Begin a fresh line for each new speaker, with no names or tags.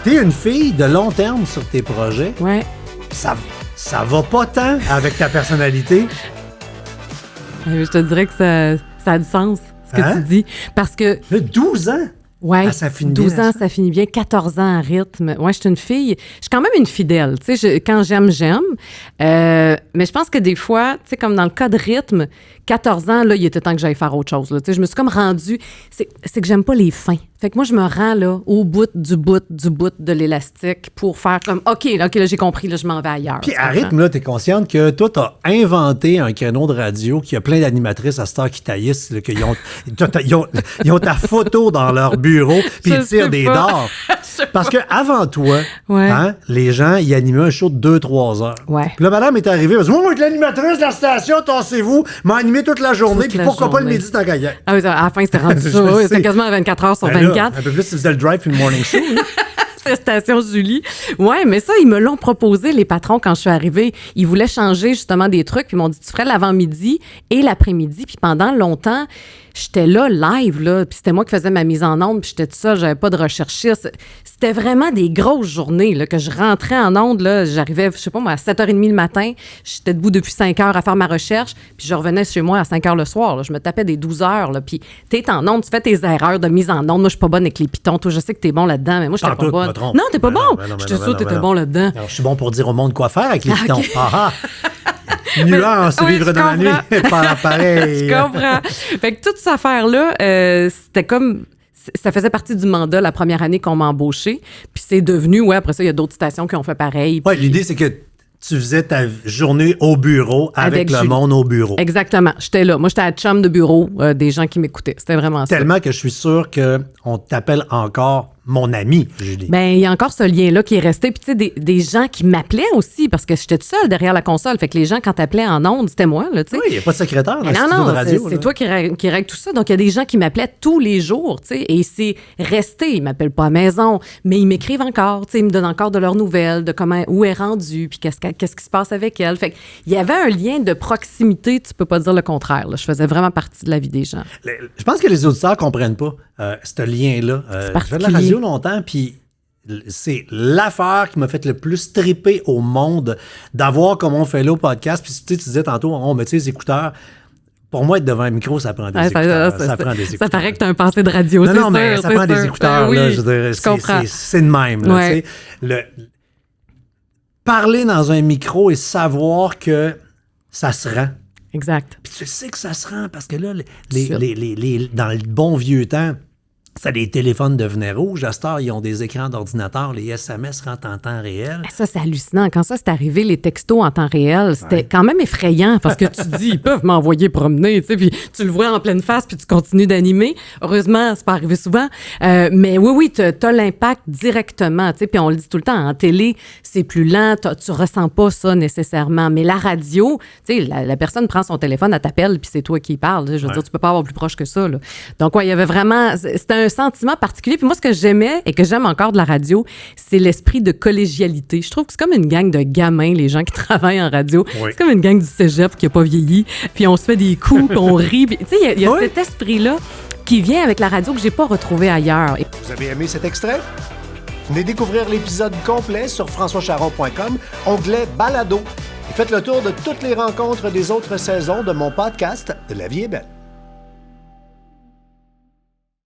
T'es une fille de long terme sur tes projets.
Ouais.
Ça va pas tant avec ta personnalité.
Je te dirais que ça a du sens, ce que tu dis. Parce que...
12 ans?
Ouais,
ça finit
12
bien,
ans, ça finit bien. 14 ans en rythme. Ouais, je suis une fille. Je suis quand même une fidèle. Tu sais, quand j'aime, j'aime. Mais je pense que des fois, tu sais, comme dans le cas de rythme, 14 ans, là, il était temps que j'aille faire autre chose. Là. Tu sais, je me suis comme rendue... C'est que j'aime pas les fins. Fait que moi, je me rends là, au bout de l'élastique pour faire comme, OK, là, j'ai compris, là, je m'en vais ailleurs.
Puis à rythme, là, t'es consciente que toi, t'as inventé un créneau de radio qui a plein d'animatrices à cette heure qui taillissent, là, ils ont ta photo dans leur bureau, puis ils tirent des dards. Parce que avant toi, hein, les gens, ils animaient un show de 2-3 heures.
Ouais.
Puis là, madame est arrivée, elle dit, moi, je suis l'animatrice de la station, tassez-vous, m'a animé toute la journée, puis pourquoi pas le midi tant qu'à hier?
Ah oui, à la fin, c'était rendu ça. C'était quasiment 24 heures sur 24.
Un peu plus, tu faisais le drive puis le morning show.
C'était Station Julie. Ouais, mais ça, ils me l'ont proposé, les patrons, quand je suis arrivée. Ils voulaient changer justement des trucs, puis ils m'ont dit, tu ferais l'avant-midi et l'après-midi. Puis pendant longtemps, j'étais là, live, là, puis c'était moi qui faisais ma mise en onde, puis j'étais toute seule, j'avais pas de recherchiste. C'était vraiment des grosses journées, là, que je rentrais en onde, là, j'arrivais, je sais pas moi, à 7h30 le matin, j'étais debout depuis 5h à faire ma recherche, puis je revenais chez moi à 5h le soir, là, je me tapais des 12 heures, là, puis t'es en onde, tu fais tes erreurs de mise en onde. Moi, je suis pas bonne avec les pitons, toi, je sais que t'es bon là-dedans, mais moi, j'étais pas bonne. Non, t'es pas bon! J'étais sûre que t'étais bon là-dedans.
Alors, je suis bon pour dire au monde quoi faire avec les pitons. Ah ah! Nuance, vivre dans la nuit, pas pareil.
Je comprends. Fait que toute cette affaire-là, c'était comme... Ça faisait partie du mandat la première année qu'on m'a embauché. Puis c'est devenu, après ça, il y a d'autres stations qui ont fait pareil.
Oui, l'idée, c'est que tu faisais ta journée au bureau avec le monde au bureau.
Exactement. J'étais là. Moi, j'étais à chum de bureau des gens qui m'écoutaient. C'était vraiment ça.
Tellement que je suis sûr qu'on t'appelle encore mon ami, Julie.
Bien, il y a encore ce lien-là qui est resté. Puis, tu sais, des gens qui m'appelaient aussi, parce que j'étais toute seule derrière la console. Fait que les gens, quand t'appelaient en ondes, c'était moi, là, tu sais.
Oui, il n'y a pas de secrétaire dans le
studio
de radio.
C'est toi qui règle tout ça. Donc, il y a des gens qui m'appelaient tous les jours, tu sais. Et c'est resté. Ils m'appellent pas à la maison, mais ils m'écrivent encore, tu sais. Ils me donnent encore de leurs nouvelles, de comment, où est rendue, puis qu'est-ce qui se passe avec elle. Fait qu'il y avait un lien de proximité, tu peux pas dire le contraire, là. Je faisais vraiment partie de la vie des gens.
Je pense que les auditeurs comprennent pas ce lien-là. Je fais de la radio longtemps, puis c'est l'affaire qui m'a fait le plus triper au monde d'avoir comme on fait là au podcast. Puis tu disais tantôt, on met les écouteurs. Pour moi, être devant un micro, ça prend des écouteurs. Ça prend des écouteurs.
Ça paraît que tu as un passé de radio,
non, mais ça prend des écouteurs.
Oui,
là, je veux dire,
comprends.
C'est de même. Là,
ouais.
Parler dans un micro et savoir que ça se rend.
Exact.
Puis tu sais que ça se rend parce que là, dans le bon vieux temps, ça, les téléphones devenaient rouges. À cette heure, ils ont des écrans d'ordinateur. Les SMS rentrent en temps réel.
Ça, c'est hallucinant. Quand ça, c'est arrivé, les textos en temps réel, c'était quand même effrayant parce que tu te dis, ils peuvent m'envoyer promener, tu sais, puis tu le vois en pleine face, puis tu continues d'animer. Heureusement, c'est pas arrivé souvent. Mais oui, t'as l'impact directement, tu sais, puis on le dit tout le temps, en télé, c'est plus lent, tu ressens pas ça nécessairement. Mais la radio, tu sais, la personne prend son téléphone, elle t'appelle, puis c'est toi qui parle. Je veux dire, tu peux pas avoir plus proche que ça, là. Donc, il y avait vraiment... C'était un sentiment particulier. Puis moi, ce que j'aimais et que j'aime encore de la radio, c'est l'esprit de collégialité. Je trouve que c'est comme une gang de gamins, les gens qui travaillent en radio. Oui. C'est comme une gang du cégep qui n'a pas vieilli. Puis on se fait des coups, puis on rit. Tu sais, il y a cet esprit-là qui vient avec la radio que j'ai pas retrouvé ailleurs.
Vous avez aimé cet extrait? Venez découvrir l'épisode complet sur françoischaron.com, onglet Balado. Et faites le tour de toutes les rencontres des autres saisons de mon podcast « La vie est belle ».